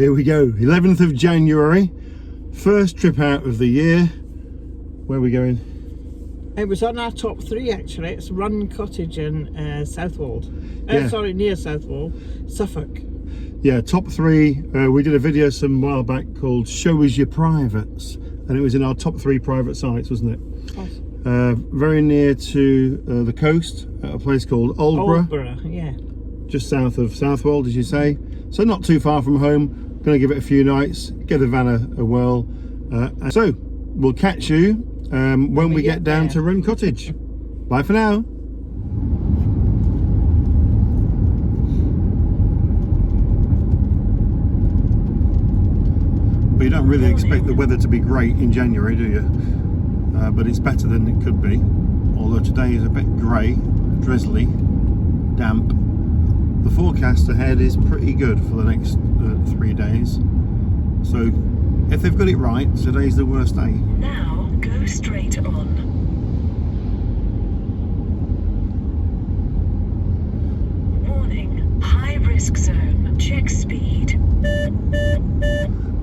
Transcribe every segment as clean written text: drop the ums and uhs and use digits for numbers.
Here we go, 11th of January, first trip out of the year. Where are we going? It was on our top 3 actually. It's Run Cottage in Southwold. Yeah. Sorry, near Southwold, Suffolk. Yeah, top 3. We did a video some while back called Show Us Your Privates, and it was in our top 3 private sites, wasn't it? Yes. Very near to the coast, at a place called Aldeburgh. Aldeburgh, yeah. Just south of Southwold, as you say. So not too far from home. Going to give it a few nights, give the van a whirl. So we'll catch you when we get down to Run Cottage. Bye for now. Well, you don't really expect the weather to be great in January, do you? But it's better than it could be. Although today is a bit grey, drizzly, damp. The forecast ahead is pretty good for the next 3 days. So if they've got it right, today's the worst day. Now go straight on. Warning, high risk zone, check speed.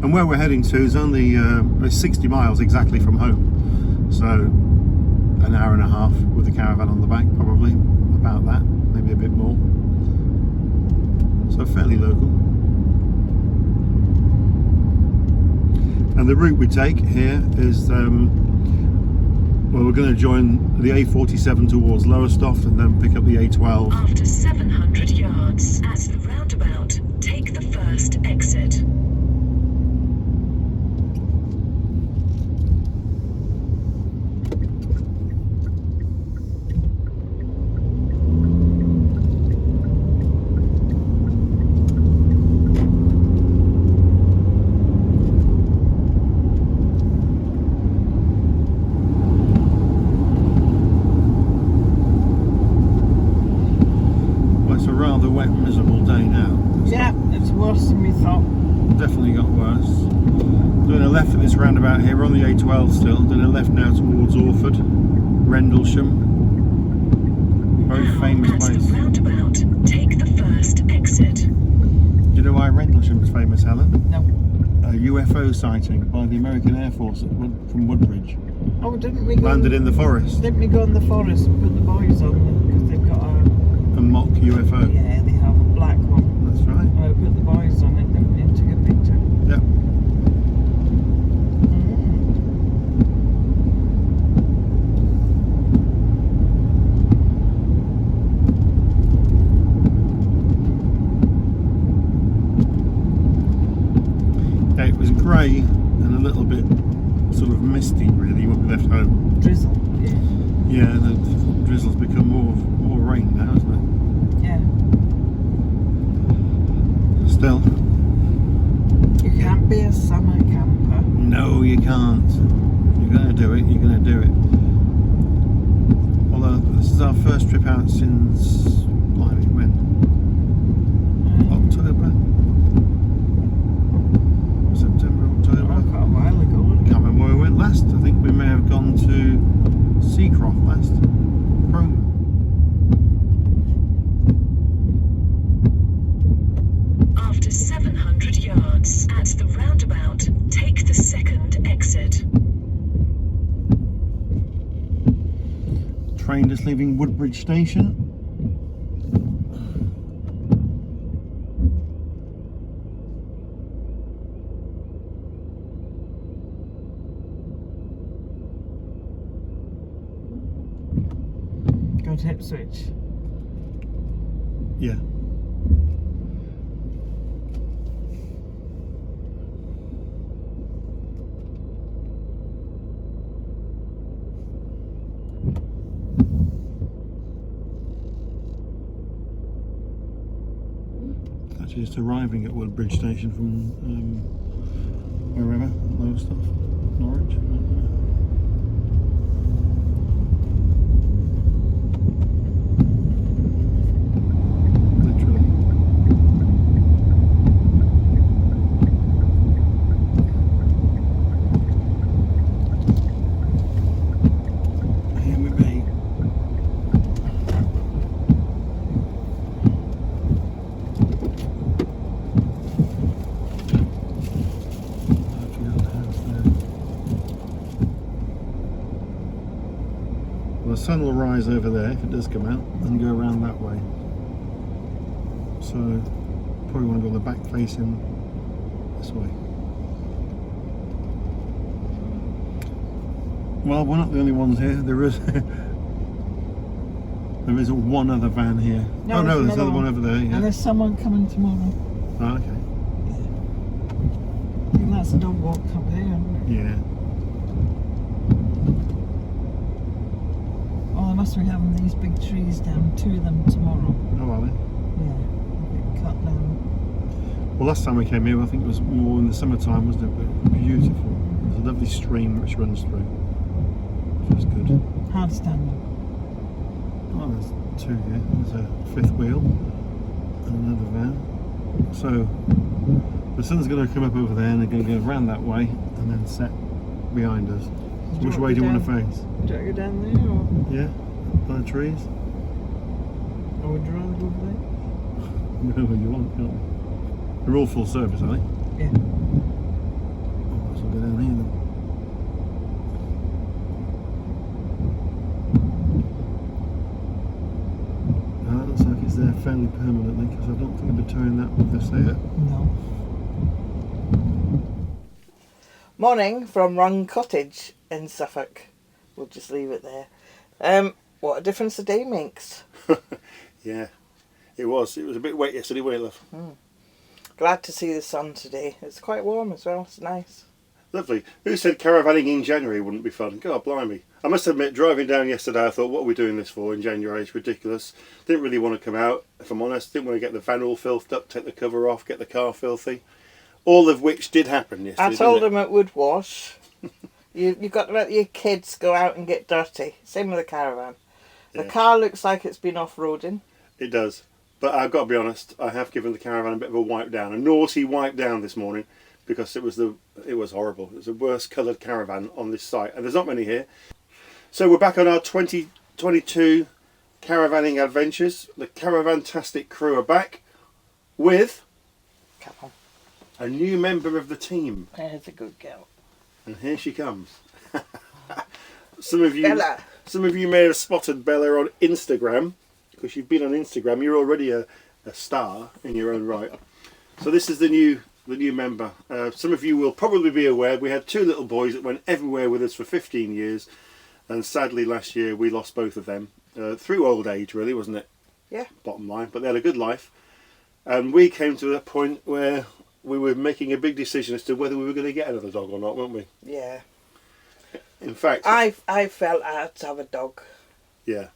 And where we're heading to is only 60 miles exactly from home. So an hour and a half with the caravan on the back, probably about that, maybe a bit more. So fairly local. And the route we take here is, well, we're going to join the A47 towards Lowestoft and then pick up the A12. After 700 yards, at the roundabout, take the first exit. Rather wet, miserable day now. Yeah, it's worse than we thought. Definitely got worse. Doing a left at this roundabout here. We're on the A12 still. Doing a left now towards Orford, Rendlesham. Very famous place. At the roundabout, take the first exit. Do you know why Rendlesham's famous, Helen? No. A UFO sighting by the American Air Force from Woodbridge. Oh, didn't we go? Landed in the forest. Didn't we go in the forest and put the boys on them because they've got a mock UFO. Yeah, they have a black one. That's right. And I put the boys on it and took a picture. Yep. Yeah, it was grey and a little bit sort of misty really when we left home. Drizzle. Yeah. Yeah, the drizzle's become more rain now, isn't it? Yeah. Still. You can't be a summer camper. No, you can't. You're going to do it, you're going to do it. Although this is our first trip out since, blimey, when? October? September, October? Oh, quite a while ago. Can't remember where we went last. I think we may have gone to Seacroft last. Chrome. After 700 yards, at the roundabout, take the second exit. Train just leaving Woodbridge Station. Go to Ipswich. Yeah. Actually, just arriving at Woodbridge Station from wherever, Lowestoft, Norwich. sun will rise over there if it does come out and go around that way. So probably want to go on the back facing this way. Well, we're not the only ones here. There is one other van here. No, oh no, there's another another one over there. Yeah. And there's someone coming tomorrow. Oh, okay. I think that's a dog walk up there, isn't it? Yeah. Oh, they must be having these big trees down, 2 of them tomorrow. Oh, are they? Yeah, they'll get cut down. Well, last time we came here, I think it was more in the summertime, wasn't it? But beautiful. There's a lovely stream which runs through. Which is good. Hard standing. Oh, there's 2 here. There's a 5th wheel and another van. So the sun's going to come up over there and they're going to go around that way and then set behind us. So which way do you want to face? Do you want to go down there or? Yeah, by the trees. Or would you rather go over there? Wherever you want, can't we? They're all full service, are they? Yeah. Oh, so we'll go down here then. That looks like it's there fairly permanently because I don't think I'd be towing that with this there. No. Morning from Run Cottage in Suffolk. We'll just leave it there. What a difference a day makes. Yeah, it was. It was a bit wet yesterday, wasn't it, love? Glad to see the sun today. It's quite warm as well. It's nice. Lovely. Who said caravanning in January wouldn't be fun? God blimey. I must admit, driving down yesterday, I thought, what are we doing this for in January? It's ridiculous. Didn't really want to come out, if I'm honest. Didn't want to get the van all filthed up, take the cover off, get the car filthy. All of which did happen yesterday. I told them it would wash. You've got to let your kids go out and get dirty. Same with the caravan. The Yeah. car looks like it's been off-roading. It does. But I've got to be honest, I have given the caravan a bit of a wipe down. A naughty wipe down this morning because it was horrible. It was the worst coloured caravan on this site. And there's not many here. So we're back on our 2022 caravanning adventures. The Caravantastic crew are back with Come on. a new member of the team. There's a good girl. And here she comes. Some of Bella. you may have spotted Bella on Instagram. Because you've been on Instagram, you're already a star in your own right. So this is the new member. Some of you will probably be aware we had 2 little boys that went everywhere with us for 15 years, and sadly last year we lost both of them through old age, really, wasn't it? Yeah. Bottom line, but they had a good life, and we came to a point where we were making a big decision as to whether we were going to get another dog or not, weren't we? Yeah. In fact, I felt I had to have a dog. yeah.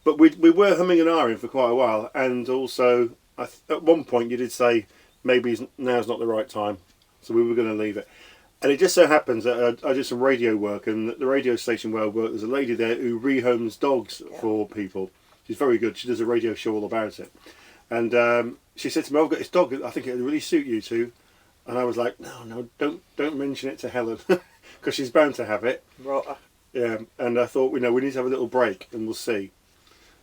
But we were humming and ahhing for quite a while, and also at one point you did say maybe now's not the right time, so we were going to leave it. And it just so happens that I did some radio work, and the radio station where I work, there's a lady there who rehomes dogs for people. She's very good. She does a radio show all about it. And she said to me, I've got this dog, I think it would really suit you two. And I was like, no, don't mention it to Helen, because she's bound to have it. Right. Yeah, and I thought, we need to have a little break, and we'll see.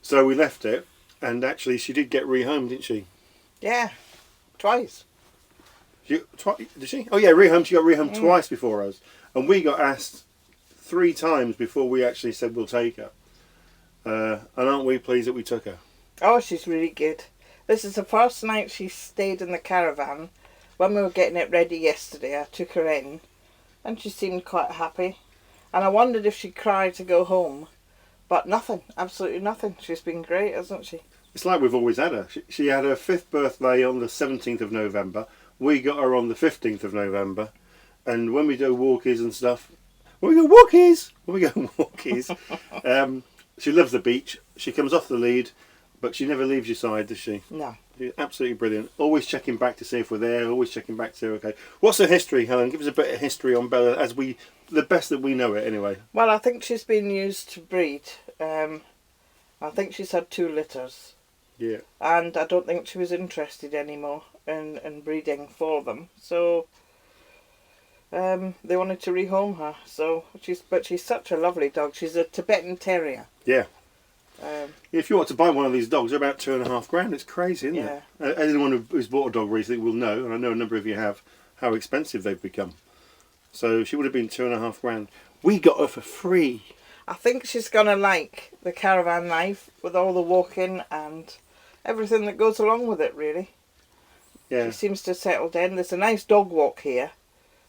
So we left it, and actually she did get rehomed, didn't she? Yeah. Twice. Did she? Oh yeah, rehomed. She got rehomed twice before us, and we got asked 3 times before we actually said we'll take her. And aren't we pleased that we took her? Oh, she's really good. This is the first night she stayed in the caravan. When we were getting it ready yesterday, I took her in, and she seemed quite happy. And I wondered if she'd cry to go home. But nothing, absolutely nothing. She's been great, hasn't she? It's like we've always had her. She had her 5th birthday on the 17th of November. We got her on the 15th of November. And when we do walkies and stuff, she loves the beach. She comes off the lead, but she never leaves your side, does she? No. She's absolutely brilliant. Always checking back to see if we're there. Always checking back to see, okay. What's her history, Helen? Give us a bit of history on Bella the best that we know it anyway. Well, I think she's been used to breed. I think she's had 2 litters. Yeah. And I don't think she was interested anymore in breeding for them. So they wanted to rehome her. So she's such a lovely dog. She's a Tibetan Terrier. Yeah. If you want to buy one of these dogs, they're about £2,500. It's crazy, isn't it? Anyone who's bought a dog recently will know, and I know a number of you have, how expensive they've become. So she would have been £2,500. We got her for free. I think she's going to like the caravan life with all the walking and everything that goes along with it, really. Yeah. She seems to have settled in. There's a nice dog walk here,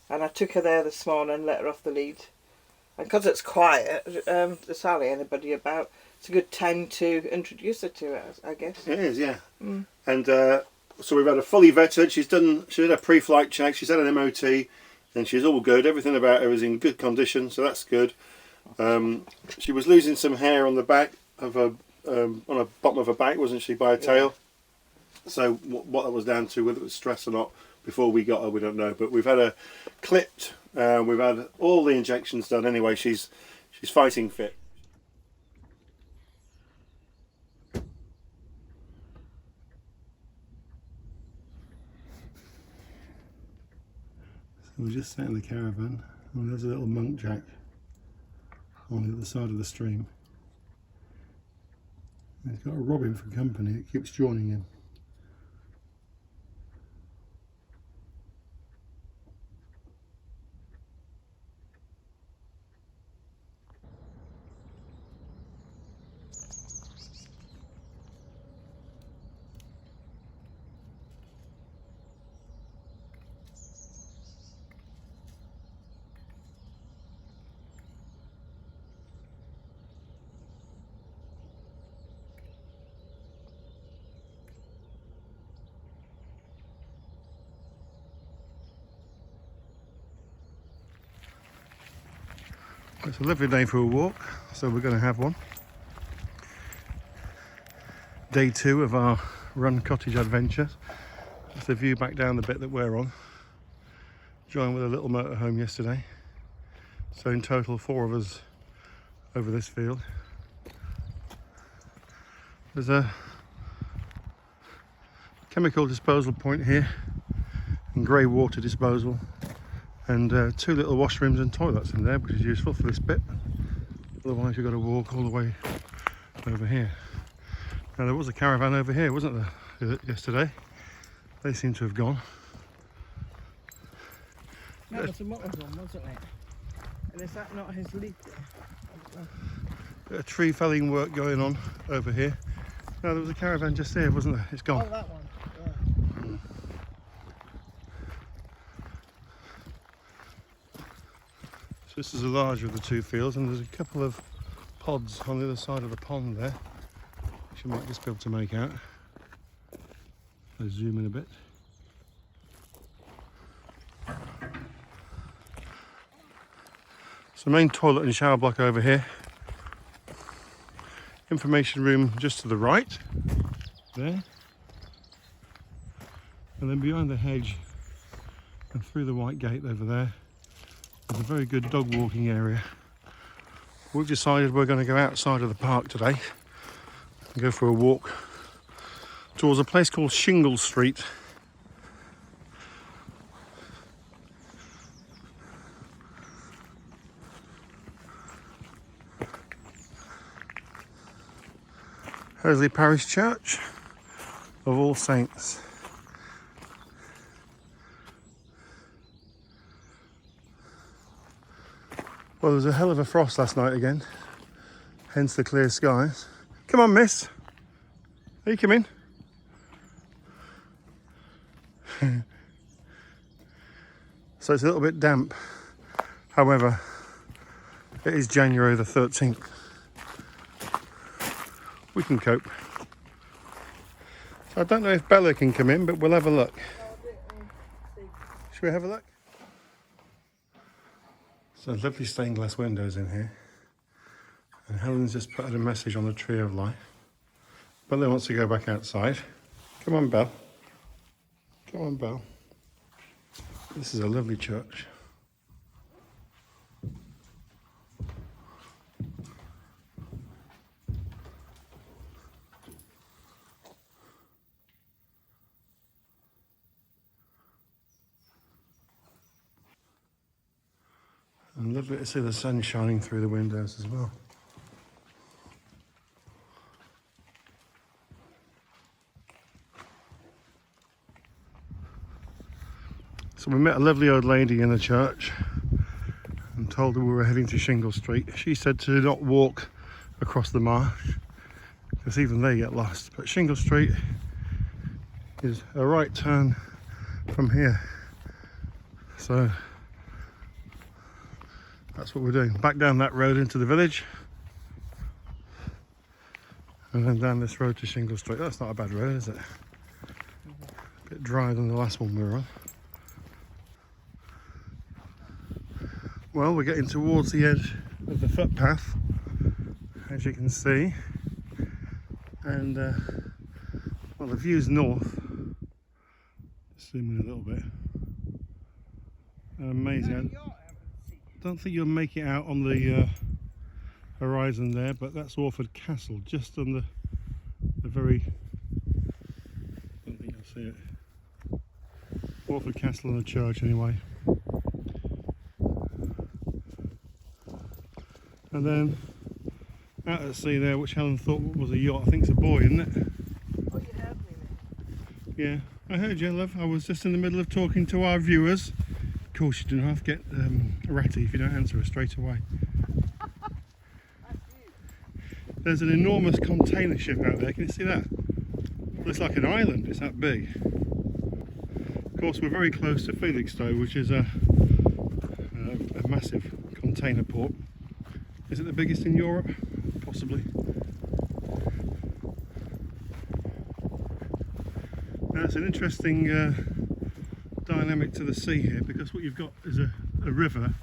and I took her there this morning, let her off the lead. And because it's quiet, there's hardly anybody about, it's a good time to introduce her to it, I guess. It is, yeah. Mm. And so we've had her fully vetted. She did a pre-flight check. She's had an MOT, and she's all good. Everything about her is in good condition, so that's good. She was losing some hair on the back of her, on the bottom of her back, wasn't she, by her tail? So what that was down to, whether it was stress or not, before we got her, we don't know. But we've had her clipped. We've had all the injections done. Anyway, she's fighting fit. So we're just sat in the caravan, and there's a little monk jack on the other side of the stream. And he's got a robin for company. It keeps joining him. It's a lovely day for a walk, so we're going to have one. Day 2 of our Run Cottage adventure. That's the view back down the bit that we're on. Joined with a little motorhome yesterday. So in total 4 of us over this field. There's a chemical disposal point here and grey water disposal. And 2 little washrooms and toilets in there, which is useful for this bit. Otherwise you've got to walk all the way over here. Now there was a caravan over here, wasn't there, yesterday? They seem to have gone. That was a motorhome, wasn't it? And is that not his lead there? Bit of tree felling work going on over here. No, there was a caravan just there, wasn't there? It's gone. Oh, that one. Yeah. So this is the larger of the 2 fields, and there's a couple of pods on the other side of the pond there, which you might just be able to make out. I'll zoom in a bit. So main toilet and shower block over here. Information room just to the right, there. And then behind the hedge and through the white gate over there, there's a very good dog walking area. We've decided we're going to go outside of the park today and go for a walk towards a place called Shingle Street. Hersley Parish Church of All Saints. Well, there was a hell of a frost last night again, hence the clear skies. Come on, miss. Are you coming? So it's a little bit damp. However, it is January the 13th. We can cope. So I don't know if Bella can come in, but we'll have a look. Should we have a look? So lovely stained glass windows in here. And Helen's just put out a message on the Tree of Life. Bella wants to go back outside. Come on, Belle. Come on, Belle. This is a lovely church. And lovely to see the sun shining through the windows as well. So we met a lovely old lady in the church and told her we were heading to Shingle Street. She said to not walk across the marsh because even they get lost. But Shingle Street is a right turn from here. So that's what we're doing. Back down that road into the village and then down this road to Shingle Street. That's not a bad road, is it? A bit drier than the last one we were on. Well, we're getting towards the edge of the footpath, as you can see, and well, the view's north. Zoom in a little bit. Amazing. I don't think you'll make it out on the horizon there, but that's Orford Castle, just on the very. I don't think you'll see it. Orford Castle and the church, anyway. And then out at sea there, which Helen thought was a yacht. I think it's a buoy, isn't it? Oh, you heard me then? Yeah, I heard you, love. I was just in the middle of talking to our viewers. Of course, you do not have to get ratty if you don't answer her straight away. There's an enormous container ship out there. Can you see that? Looks like an island. It's that big. Of course, we're very close to Felixstowe, which is a massive container port. Is it the biggest in Europe? Possibly. Now it's an interesting dynamic to the sea here, because what you've got is a river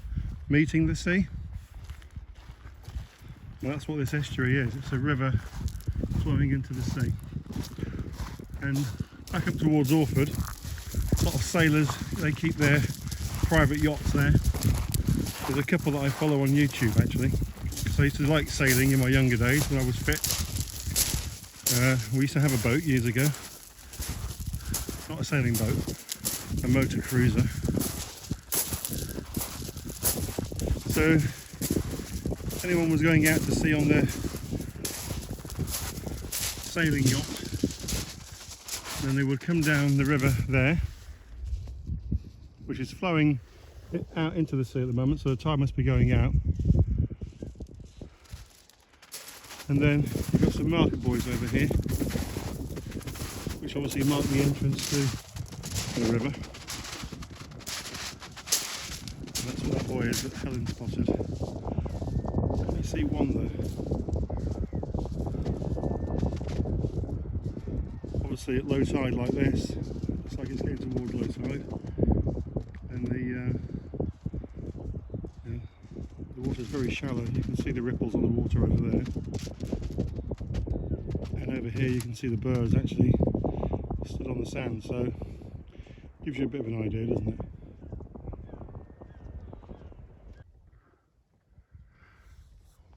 meeting the sea. And that's what this estuary is. It's a river flowing into the sea. And back up towards Orford, a lot of sailors, they keep their private yachts there. There's a couple that I follow on YouTube actually. I used to like sailing in my younger days when I was fit. We used to have a boat years ago. Not a sailing boat, a motor cruiser. So if anyone was going out to sea on their sailing yacht, then they would come down the river there, which is flowing out into the sea at the moment, so the tide must be going out. And then we've got some marker buoys over here, which obviously mark the entrance to the river. And that's what that buoy is that Helen spotted. I see one there. Obviously at low tide like this, looks like it's getting towards low tide. And the water's very shallow. You can see the ripples on the water over there. And over here you can see the birds actually stood on the sand, so gives you a bit of an idea, doesn't it?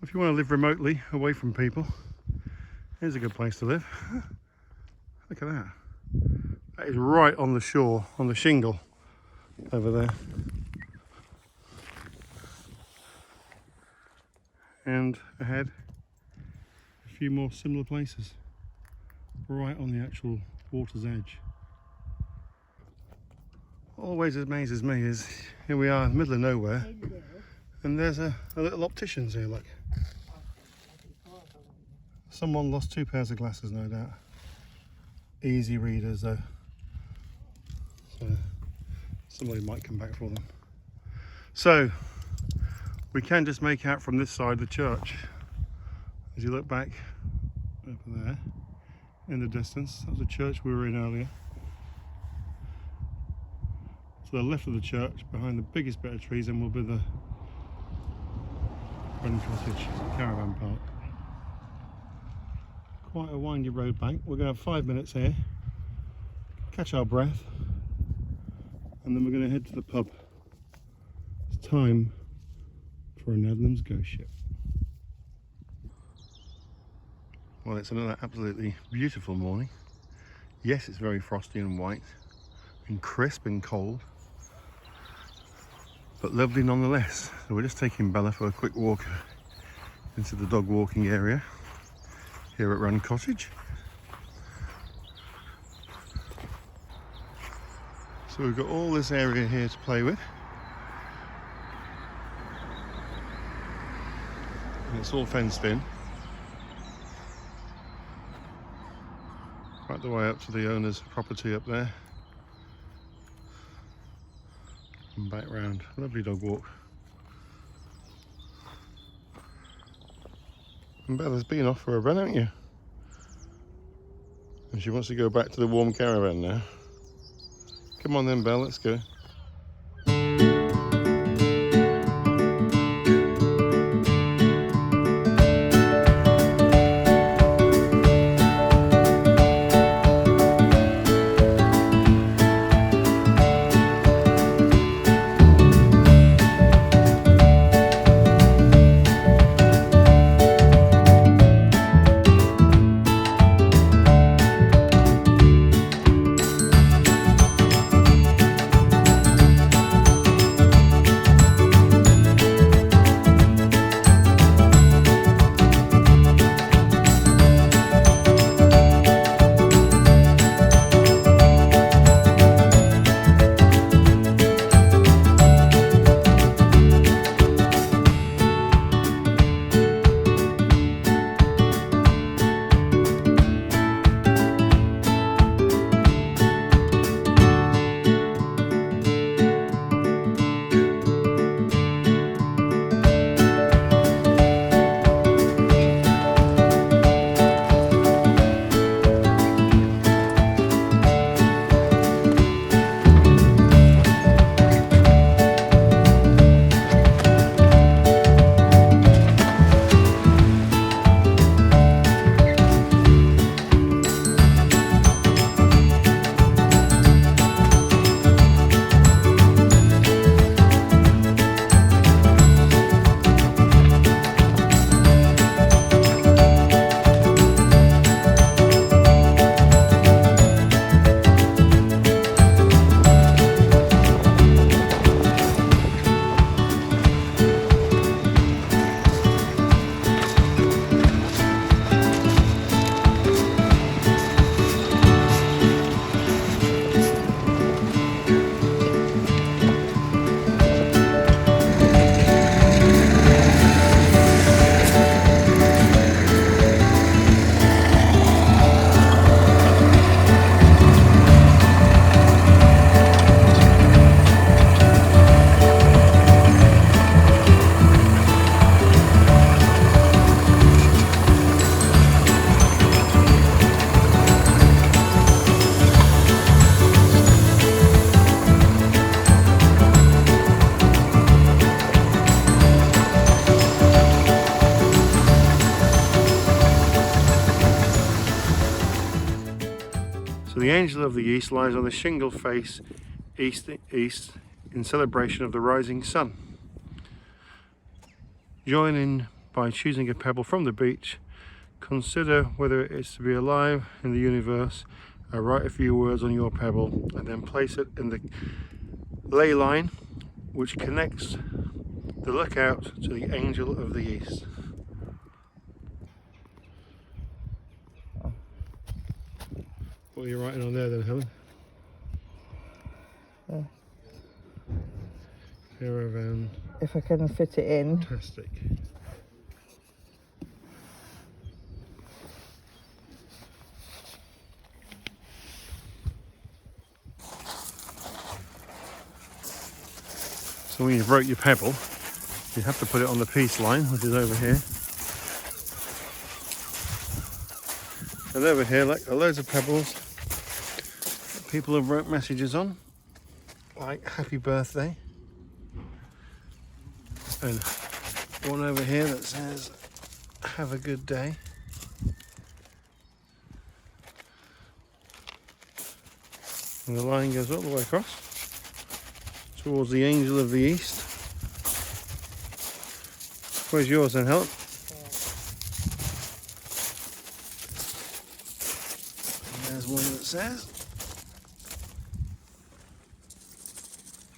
If you want to live remotely, away from people, here's a good place to live. Look at that. That is right on the shore, on the shingle over there. And ahead, a few more similar places, right on the actual water's edge. What always amazes me is, here we are in the middle of nowhere, and there's a little optician's here, look. Someone lost 2 pairs of glasses, no doubt. Easy readers though, so somebody might come back for them. So we can just make out from this side the church. As you look back over there in the distance, that was the church we were in earlier. To the left of the church, behind the biggest bit of trees, then will be the Run Cottage caravan park. Quite a windy road bank. We're going to have 5 minutes here, catch our breath, and then we're going to head to the pub. It's time for an Adnams ghost ship. Well, it's another absolutely beautiful morning. Yes, it's very frosty and white and crisp and cold, but lovely nonetheless. So we're just taking Bella for a quick walk into the dog walking area here at Run Cottage. So we've got all this area here to play with. and it's all fenced in. Right the way up to the owner's property up there. And back round. Lovely dog walk. And Bella's been off for a run, haven't you? And she wants to go back to the warm caravan now. Come on then, Belle, let's go. So the Angel of the East lies on the shingle face east in celebration of the rising sun. Join in by choosing a pebble from the beach. Consider whether it is to be alive in the universe. Write a few words on your pebble and then place it in the ley line which connects the lookout to the Angel of the East. What are you writing on there then, Helen? Caravan. If I can fit it in. Fantastic. So when you've wrote your pebble, you have to put it on the peace line, which is over here. And over here, like, are loads of pebbles that people have wrote messages on, like happy birthday. And one over here that says have a good day. And the line goes all the way across towards the Angel of the East. Where's yours then, Helen? And there's one that says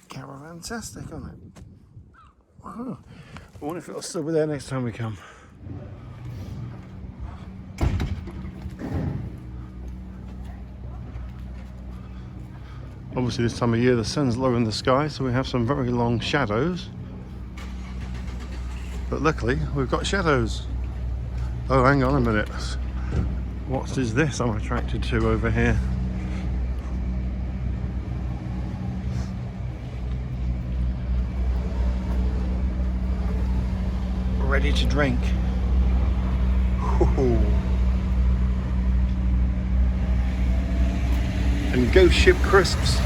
Caravantastic on it. Wow. I wonder if it'll still be there next time we come. Obviously this time of year the sun's low in the sky, so we have some very long shadows. But luckily we've got shadows. Oh, hang on a minute. What is this I'm attracted to over here? Ready to drink. Ooh. And Ghost Ship crisps.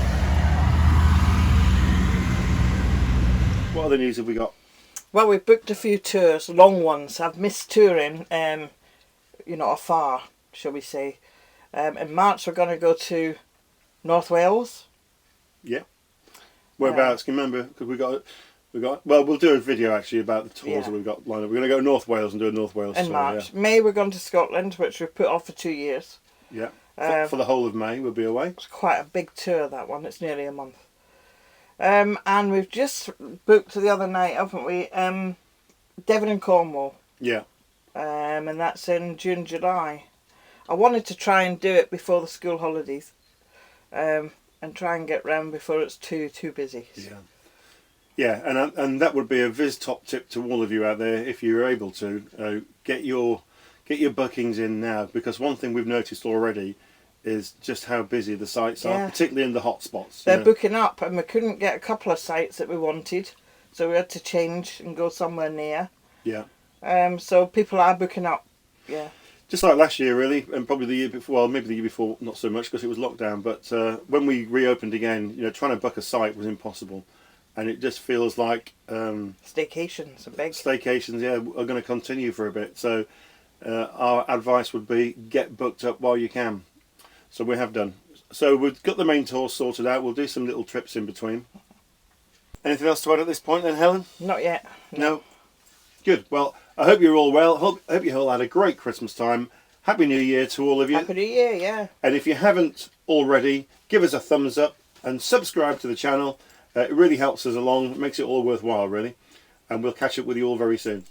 What other news have we got? Well, we've booked a few tours, long ones. I've missed touring, you know, afar, shall we say. In March we're going to go to North Wales. Yeah. Whereabouts? Can you remember? Because we got. Well, we'll do a video actually about the tours that we've got lined up. We're going to go to North Wales and do a North Wales tour. In March. Yeah. May we're going to Scotland, which we've put off for 2 years. Yeah. For the whole of May we'll be away. It's quite a big tour, that one. It's nearly a month. And we've just booked the other night, haven't we? Devon and Cornwall. Yeah. And that's in June, July. I wanted to try and do it before the school holidays. And try and get round before it's too busy. Yeah. Yeah, and that would be a Viz top tip to all of you out there, if you're able to get your bookings in now, because one thing we've noticed already is just how busy the sites are, particularly in the hot spots. They're booking up, and we couldn't get a couple of sites that we wanted, so we had to change and go somewhere near. Yeah. So people are booking up. Yeah. Just like last year, really, and probably the year before. Well, maybe the year before, not so much because it was lockdown. But when we reopened again, you know, trying to book a site was impossible. And it just feels like staycations are big. Staycations, yeah, are going to continue for a bit. So our advice would be get booked up while you can. So we have done. So we've got the main tour sorted out. We'll do some little trips in between. Anything else to add at this point then, Helen? Not yet. No. Good. Well, I hope you're all well. Hope you all had a great Christmas time. Happy New Year to all of you. Happy New Year, yeah. And if you haven't already, give us a thumbs up and subscribe to the channel. It really helps us along, makes it all worthwhile really, and we'll catch up with you all very soon.